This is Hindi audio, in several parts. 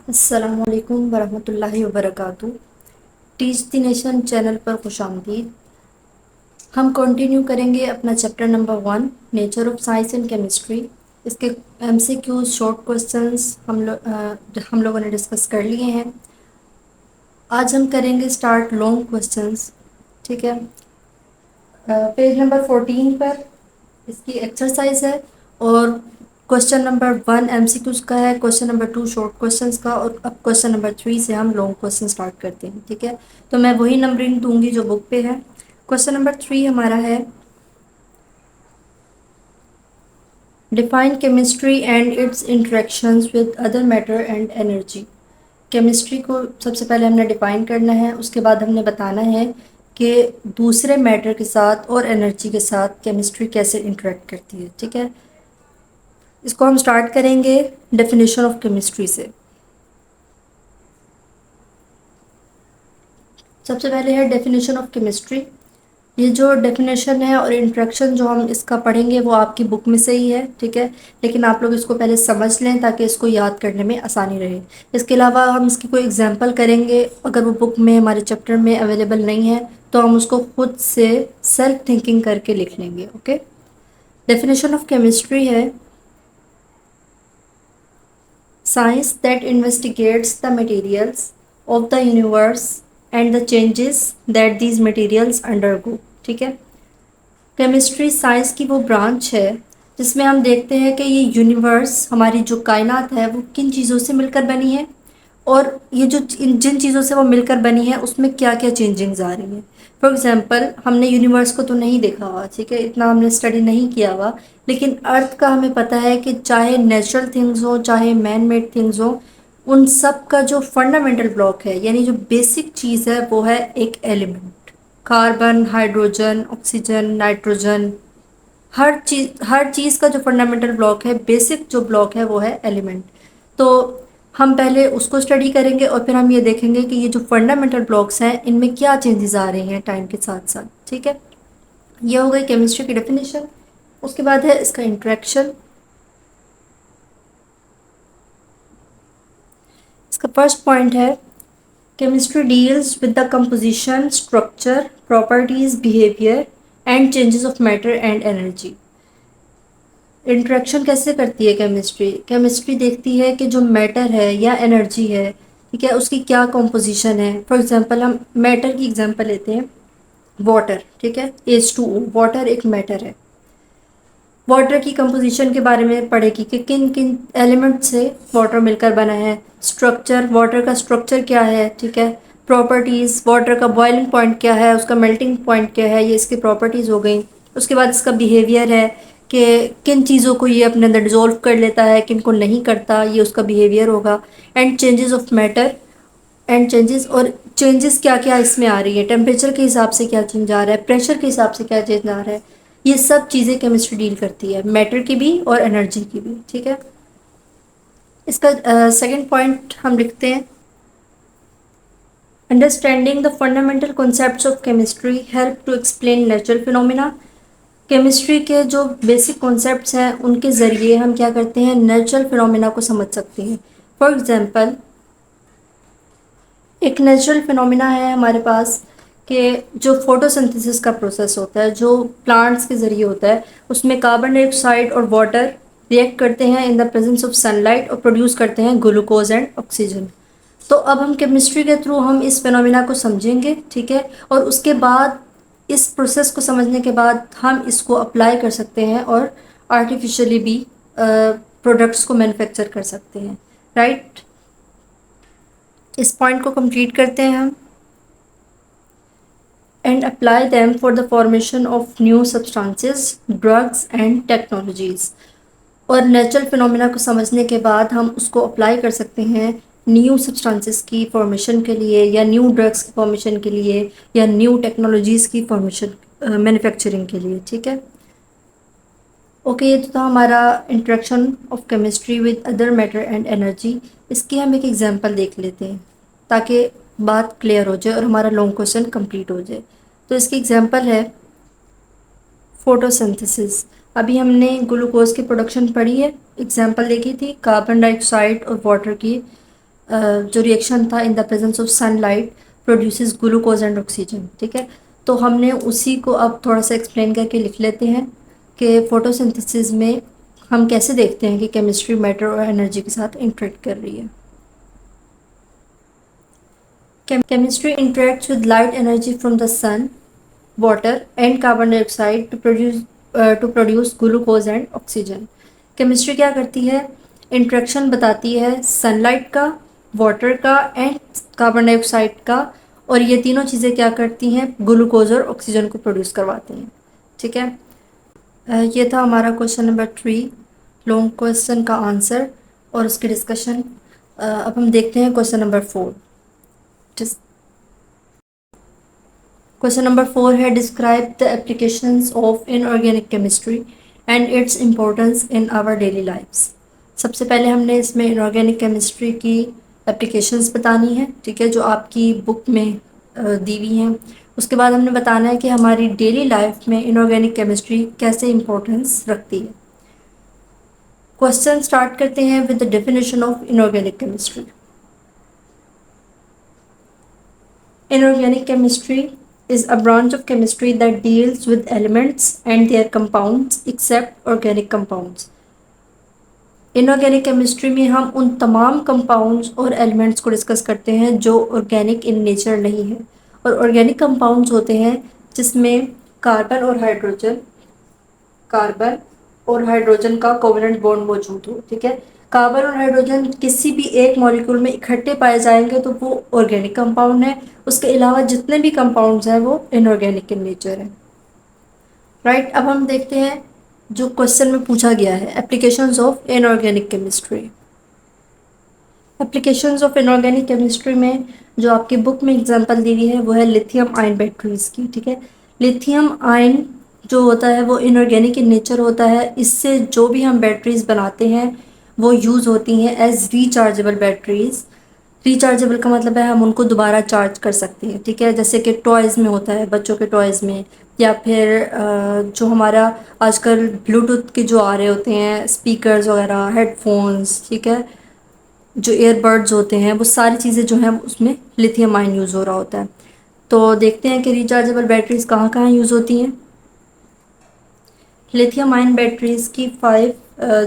अस्सलामुअलैकुम वरहमतुल्लाहि वबरकातुहू। टीच द नेशन चैनल पर खुशामदीद। हम कंटिन्यू करेंगे अपना chapter number 1, nature of science and chemistry. इसके एमसीक्यू शॉर्ट क्वेश्चंस हम लोगों ने डिस्कस कर लिए हैं। आज हम करेंगे स्टार्ट लॉन्ग क्वेश्चंस। ठीक है। पेज नंबर 14 पर इसकी एक्सरसाइज है और क्वेश्चन नंबर 1 एमसीक्यूज का है, क्वेश्चन नंबर 2 शॉर्ट क्वेश्चंस का, और अब क्वेश्चन नंबर 3 से हम लॉन्ग क्वेश्चन स्टार्ट करते हैं। ठीक है। तो मैं वही नंबरिंग दूंगी जो बुक पे है। क्वेश्चन नंबर 3 हमारा है, define chemistry and it's interactions with other matter and energy. Chemistry को सबसे पहले हमने डिफाइन करना है, उसके बाद हमने बताना है कि दूसरे मैटर के साथ और एनर्जी के साथ केमिस्ट्री कैसे इंटरेक्ट करती है। ठीक है। इसको हम स्टार्ट करेंगे डेफिनेशन ऑफ केमिस्ट्री से। सबसे पहले है डेफिनेशन ऑफ केमिस्ट्री। ये जो डेफिनेशन है और इंट्रोडक्शन जो हम इसका पढ़ेंगे वो आपकी बुक में से ही है। ठीक है। लेकिन आप लोग इसको पहले समझ लें ताकि इसको याद करने में आसानी रहे। इसके अलावा हम इसकी कोई एग्जांपल करेंगे, अगर वो बुक में हमारे चैप्टर में अवेलेबल नहीं है तो हम उसको खुद से सेल्फ थिंकिंग करके लिख लेंगे। ओके। डेफिनेशन ऑफ केमिस्ट्री है, science that investigates the materials of the universe and the changes that these materials undergo। ठीक है। केमिस्ट्री साइंस की वो ब्रांच है जिसमें हम देखते हैं कि ये यूनिवर्स, हमारी जो कायनात है, वो किन चीज़ों से मिलकर बनी है और ये जो जिन चीज़ों से वो मिलकर बनी है उसमें क्या क्या चेंजिंग्स आ रही हैं। फॉर एग्जांपल, हमने यूनिवर्स को तो नहीं देखा हुआ, ठीक है, इतना हमने स्टडी नहीं किया हुआ, लेकिन अर्थ का हमें पता है कि चाहे नेचुरल थिंग्स हो चाहे मैन मेड थिंग्स हो, उन सब का जो फंडामेंटल ब्लॉक है, यानी जो बेसिक चीज़ है, वो है एक element. Carbon, hydrogen, oxygen, nitrogen, हर चीज़ का जो फंडामेंटल ब्लॉक है, बेसिक जो ब्लॉक है, वो है एलिमेंट। तो हम पहले उसको स्टडी करेंगे और फिर हम ये देखेंगे कि ये जो फंडामेंटल ब्लॉक्स हैं इनमें क्या चेंजेस आ रहे हैं टाइम के साथ साथ। ठीक है। ये हो गई केमिस्ट्री की डेफिनेशन। उसके बाद है इसका इंट्रैक्शन। इसका फर्स्ट पॉइंट है, chemistry deals with the composition, structure, properties, behaviour and changes of matter and energy. Interaction कैसे करती है केमिस्ट्री? केमिस्ट्री देखती है कि जो मैटर है या एनर्जी है, ठीक है, उसकी क्या कॉम्पोजिशन है। फॉर एग्जांपल, हम मैटर की एग्जांपल लेते हैं, वाटर। ठीक है, H2O, वाटर एक मैटर है। वाटर की कंपोजिशन के बारे में पढ़ेगी कि किन किन एलिमेंट से वाटर मिलकर बना है। स्ट्रक्चर, वाटर का स्ट्रक्चर क्या है। ठीक है। प्रॉपर्टीज़, वाटर का बॉइलिंग पॉइंट क्या है, उसका मेल्टिंग पॉइंट क्या है, ये इसकी प्रॉपर्टीज़ हो गई। उसके बाद इसका बिहेवियर है कि किन चीज़ों को ये अपने अंदर डिजोल्व कर लेता है, किन को नहीं करता, ये उसका बिहेवियर होगा। And changes of matter, and changes, और चेंजेस क्या क्या इसमें आ रही है, टेम्परेचर के हिसाब से क्या चेंज आ रहा है, प्रेशर के हिसाब से क्या चेंज आ रहा है। ये सब चीज़ें केमिस्ट्री डील करती है, मैटर की भी और एनर्जी की भी। ठीक है। इसका सेकंड पॉइंट हम लिखते हैं, understanding the fundamental concepts of chemistry help to explain natural phenomena. Chemistry के जो बेसिक कॉन्सेप्ट्स हैं उनके ज़रिए हम क्या करते हैं, नेचुरल फिनोमिना को समझ सकते हैं। फॉर एग्जांपल, एक नेचुरल फिनोमिना है हमारे पास कि जो फोटोसिंथेसिस का प्रोसेस होता है, जो प्लांट्स के ज़रिए होता है, उसमें कार्बन डाइऑक्साइड और वाटर रिएक्ट करते हैं in the presence of sunlight और प्रोड्यूस करते हैं ग्लूकोज एंड ऑक्सीजन। तो अब हम केमिस्ट्री के थ्रू हम इस फिनोमिना को समझेंगे। ठीक है। और उसके बाद इस प्रोसेस को समझने के बाद हम इसको अप्लाई कर सकते हैं और आर्टिफिशियली भी प्रोडक्ट्स को मैन्युफैक्चर कर सकते हैं। राइट। इस पॉइंट को कंप्लीट करते हैं हम, and apply them for the formation of new substances, drugs and technologies। और नेचुरल फिनोमिना को समझने के बाद हम उसको अप्लाई कर सकते हैं न्यू सब्सटेंसेस की फॉर्मेशन के लिए, या न्यू ड्रग्स की फॉर्मेशन के लिए, या न्यू टेक्नोलॉजीज़ की फॉर्मेशन, मैन्युफैक्चरिंग के लिए। ठीक है। ओके, ये तो था हमारा introduction of chemistry with other matter and energy. इसकी हम एक एग्जांपल देख लेते हैं ताकि बात क्लियर हो जाए और हमारा लॉन्ग क्वेश्चन कंप्लीट हो जाए। तो इसकी एग्जांपल है फोटोसिंथेसिस। अभी हमने ग्लूकोज की प्रोडक्शन पढ़ी है, एग्जांपल देखी थी कार्बन डाइऑक्साइड और वाटर की। जो रिएक्शन था in the presence of sunlight produces glucose and oxygen, ठीक है। तो हमने उसी को अब थोड़ा सा एक्सप्लेन करके लिख लेते हैं कि फोटोसिंथेसिस में हम कैसे देखते हैं कि केमिस्ट्री मैटर और एनर्जी के साथ इंटरेक्ट कर रही है। Chemistry interacts with light energy from the sun, water, and carbon dioxide to produce glucose and oxygen. Chemistry क्या करती है? इंट्रैक्शन बताती है सनलाइट का, वाटर का एंड कार्बन डाइऑक्साइड का, और ये तीनों चीज़ें क्या करती हैं? ग्लूकोज और ऑक्सीजन को प्रोड्यूस करवाती हैं, ठीक है। ये था हमारा क्वेश्चन नंबर 3, लॉन्ग क्वेश्चन का आंसर और उसकी डिस्कशन। अब हम देखते हैं क्वेश्चन नंबर 4। क्वेश्चन नंबर 4 है describe the applications of inorganic chemistry and its importance in our daily lifes. सबसे पहले हमने इसमें इनऑर्गेनिक केमिस्ट्री की एप्लीकेशंस बतानी है, ठीक है, जो आपकी बुक में दी हुई हैं। उसके बाद हमने बताना है कि हमारी डेली लाइफ में इनऑर्गेनिक केमिस्ट्री कैसे इम्पोर्टेंस रखती है। क्वेश्चन स्टार्ट करते हैं with the definition of inorganic chemistry. Inorganic chemistry is a branch of chemistry that deals with elements and their compounds except organic compounds. Inorganic chemistry में हम उन तमाम कंपाउंड्स और एलिमेंट्स को डिस्कस करते हैं जो ऑर्गेनिक इन नेचर नहीं है। और ऑर्गेनिक कंपाउंड्स होते हैं जिसमें कार्बन और हाइड्रोजन का कोवेलेंट बॉन्ड मौजूद हो, ठीक है। कार्बन और हाइड्रोजन किसी भी एक मॉलिक्यूल में इकट्ठे पाए जाएंगे तो वो ऑर्गेनिक कंपाउंड है। उसके अलावा जितने भी कंपाउंड्स हैं वो इनऑर्गेनिक इन नेचर है, राइट। अब हम देखते हैं जो क्वेश्चन में पूछा गया है, applications of inorganic chemistry. Applications of inorganic chemistry में जो आपकी बुक में एग्जांपल दी हुई है वो है लिथियम आयन बैटरीज की, ठीक है। लिथियम आयन जो होता है वो इनऑर्गेनिक इन नेचर होता है। इससे जो भी हम बैटरीज बनाते हैं वो यूज़ होती हैं एज रिचार्जेबल बैटरीज। रिचार्जेबल का मतलब है हम उनको दोबारा चार्ज कर सकते हैं, ठीक है, जैसे कि टॉयज़ में होता है, बच्चों के टॉयज़ में, या फिर जो हमारा आजकल ब्लूटूथ के जो आ रहे होते हैं स्पीकर्स वगैरह, हेडफोन्स, ठीक है, जो ईयरबड्स होते हैं, वो सारी चीज़ें जो हैं उसमें लिथियम आयन यूज़ हो रहा होता है। तो देखते हैं कि रिचार्जेबल बैटरीज कहाँ कहाँ यूज़ होती हैं। लिथियम आयन बैटरीज की 5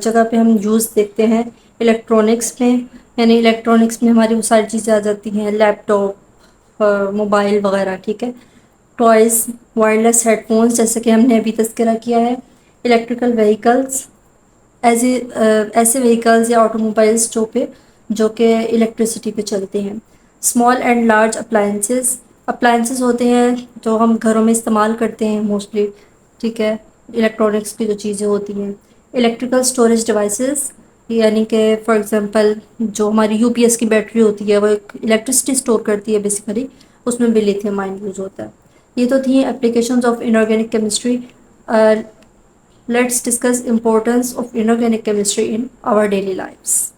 जगह पे हम यूज़ देखते हैं। इलेक्ट्रॉनिक्स में, यानी इलेक्ट्रॉनिक्स में हमारी वो सारी चीज़ें आ जाती हैं, लैपटॉप, मोबाइल वगैरह, ठीक है। टॉयज़, वायरलेस हेडफोन्स जैसे कि हमने अभी तज़किरा किया है। इलेक्ट्रिकल व्हीकल्स, ऐसे व्हीकल्स या ऑटोमोबाइल्स जो कि इलेक्ट्रिसिटी पे चलते हैं। स्मॉल एंड लार्ज अप्लायंसेस होते हैं जो हम घरों में इस्तेमाल करते हैं मोस्टली, ठीक है, इलेक्ट्रॉनिक्स की जो चीज़ें होती हैं। इलेक्ट्रिकल स्टोरेज डिवाइसेस, यानी कि फॉर एग्जांपल जो हमारी यूपीएस की बैटरी होती है वो एक इलेक्ट्रिसिटी स्टोर करती है बेसिकली, उसमें भी लिथियम आयन यूज़ होता है। ये तो थी applications of inorganic chemistry. Let's discuss importance of inorganic chemistry in our daily lives.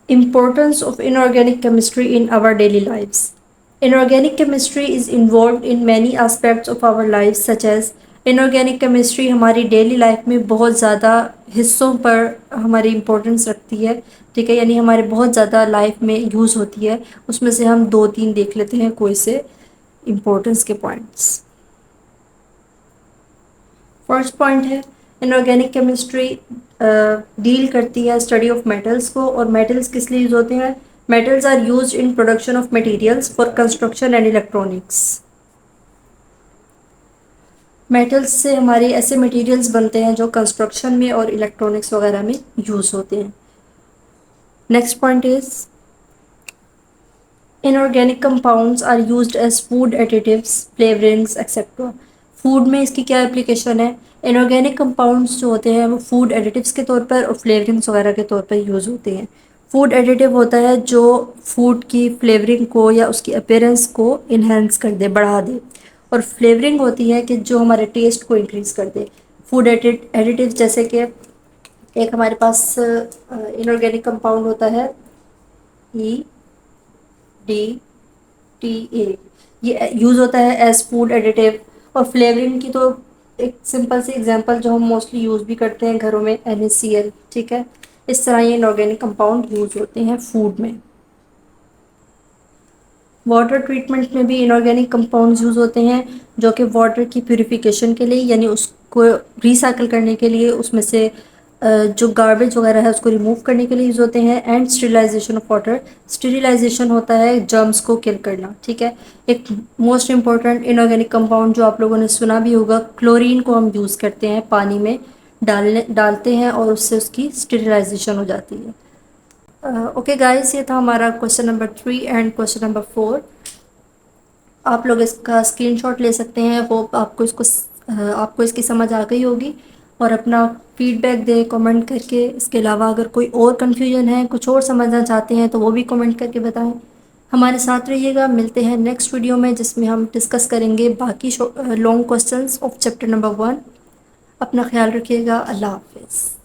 Importance of inorganic chemistry in our daily lives. Inorganic chemistry is involved in many aspects of our lives such as inorganic chemistry हमारी डेली लाइफ में बहुत ज़्यादा हिस्सों पर हमारी इम्पोर्टेंस रखती है, ठीक है, यानी हमारे बहुत ज़्यादा लाइफ में यूज़ होती है। उसमें से हम 2-3 देख लेते हैं कोई से इम्पोर्टेंस के पॉइंट्स। फर्स्ट पॉइंट है इनऑर्गेनिक केमिस्ट्री डील करती है स्टडी ऑफ मेटल्स को। और मेटल्स किस लिए यूज होते हैं? Metals are used in production of materials for construction and electronics. Metals से हमारे ऐसे मटेरियल्स बनते हैं जो कंस्ट्रक्शन में और इलेक्ट्रॉनिक्स वगैरह में यूज होते हैं। Next point is inorganic compounds are used as food additives, flavourings etcetera. Food में इसकी क्या एप्लीकेशन है? इनऑर्गेनिक कंपाउंड्स जो होते हैं वो फूड एडिटिव्स के तौर पर और फ्लेवरिंग्स वगैरह के तौर पर यूज़ होते हैं। फूड एडिटिव होता है जो फूड की फ्लेवरिंग को या उसकी अपीयरेंस को इन्हेंस कर दे, बढ़ा दे। और फ्लेवरिंग होती है कि जो हमारे टेस्ट को इंक्रीज़ कर दे। फूड एडिटिव जैसे कि एक हमारे पास इनऑर्गेनिक कंपाउंड होता है EDTA, ये यूज़ होता है एज फूड एडिटिव। और फ्लेवरिंग की तो एक सिंपल सी एग्जांपल जो हम मोस्टली यूज़ भी करते हैं घरों में, NaCl, ठीक है। इस तरह ये इनऑर्गेनिक कंपाउंड यूज़ होते हैं फूड में। वाटर ट्रीटमेंट में भी इनऑर्गेनिक कंपाउंड्स यूज़ होते हैं जो कि वाटर की प्यूरिफिकेशन के लिए, यानी उसको रिसाइकल करने के लिए, उसमें से जो गार्बेज वगैरह है उसको रिमूव करने के लिए यूज़ होते हैं। And sterilisation of water, sterilisation होता है जर्म्स को किल करना, ठीक है। एक मोस्ट इम्पॉर्टेंट इनऑर्गेनिक कंपाउंड जो आप लोगों ने सुना भी होगा, क्लोरीन को हम यूज़ करते हैं पानी में डालते हैं और उससे उसकी स्टेरिलाइजेशन हो जाती है। ओके गाइस, ये था हमारा question number 3 and question number 4। आप लोग इसका स्क्रीनशॉट ले सकते हैं। होप आपको इसकी समझ आ गई होगी, और अपना फीडबैक दें कमेंट करके। इसके अलावा अगर कोई और कन्फ्यूजन है, कुछ और समझना चाहते हैं, तो वो भी कमेंट करके बताएं। हमारे साथ रहिएगा, मिलते हैं नेक्स्ट वीडियो में जिसमें हम डिस्कस करेंगे बाकी long questions of chapter number 1। अपना ख्याल रखिएगा। अल्लाह हाफिज़।